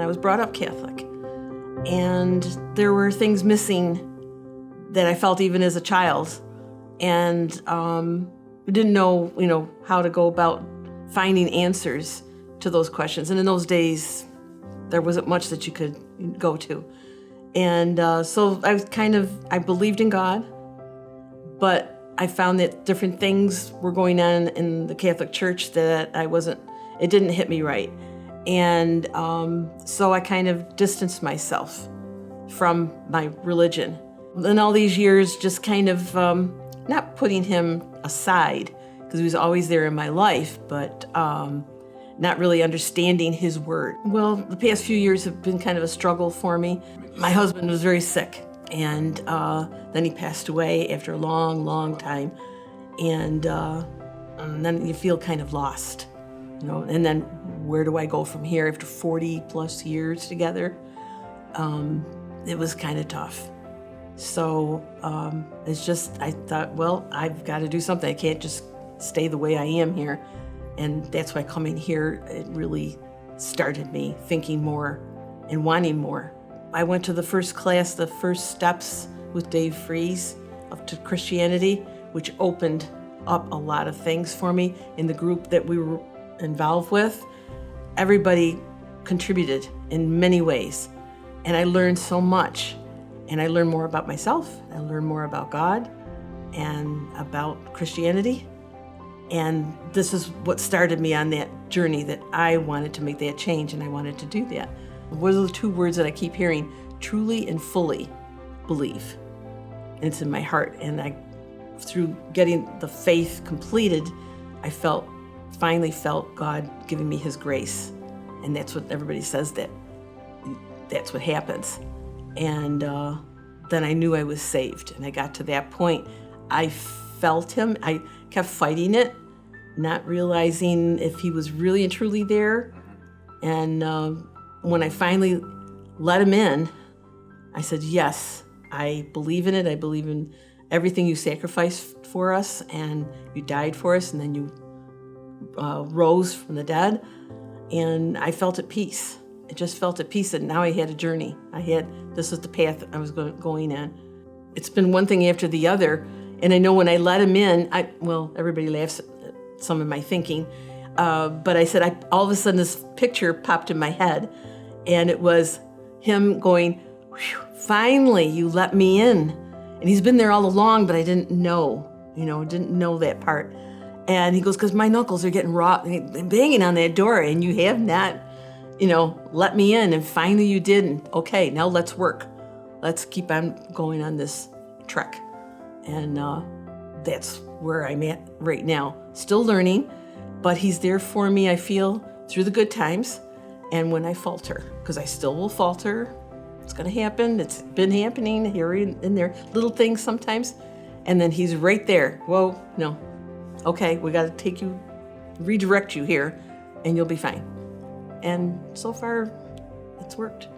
I was brought up Catholic, and there were things missing that I felt even as a child, and didn't know, how to go about finding answers to those questions. And in those days, there wasn't much that you could go to. And so I believed in God, but I found that different things were going on in the Catholic Church that it didn't hit me right. And so I kind of distanced myself from my religion. And all these years just kind of not putting him aside, because he was always there in my life, but not really understanding his word. Well, the past few years have been kind of a struggle for me. My husband was very sick, and then he passed away after a long, long time. And then you feel kind of lost, and then where do I go from here after 40 plus years together? It was kind of tough. So I thought, well, I've got to do something. I can't just stay the way I am here. And that's why coming here, it really started me thinking more and wanting more. I went to the first class, the first steps with Dave Fries up to Christianity, which opened up a lot of things for me in the group that we were involved with. Everybody contributed in many ways, and I learned so much. And I learned more about myself, I learned more about God and about Christianity. And this is what started me on that journey, that I wanted to make that change, and I wanted to do that. What are the two words that I keep hearing? Truly and fully believe. And it's in my heart. And through getting the faith completed, I finally felt God giving me his grace. And that's what everybody says, that's what happens. And then I knew I was saved. And I got to that point. I felt him. I kept fighting it, not realizing if he was really and truly there. And when I finally let him in, I said, yes, I believe in it. I believe in everything you sacrificed for us, and you died for us, and then you rose from the dead. And I felt at peace. I just felt at peace that now I had a journey. This was the path I was going in. It's been one thing after the other. And I know when I let him in, everybody laughs at some of my thinking. But I said, all of a sudden this picture popped in my head. And it was him going, finally, you let me in. And he's been there all along, but I didn't know, didn't know that part. And he goes, because my knuckles are getting raw, banging on that door, and you have not, let me in. And finally you did. And okay, now let's work. Let's keep on going on this trek. And that's where I'm at right now. Still learning, but he's there for me, I feel, through the good times and when I falter, because I still will falter. It's going to happen. It's been happening here and there, little things sometimes. And then he's right there. Whoa, no. Okay, we got to redirect you here, and you'll be fine. And so far, it's worked.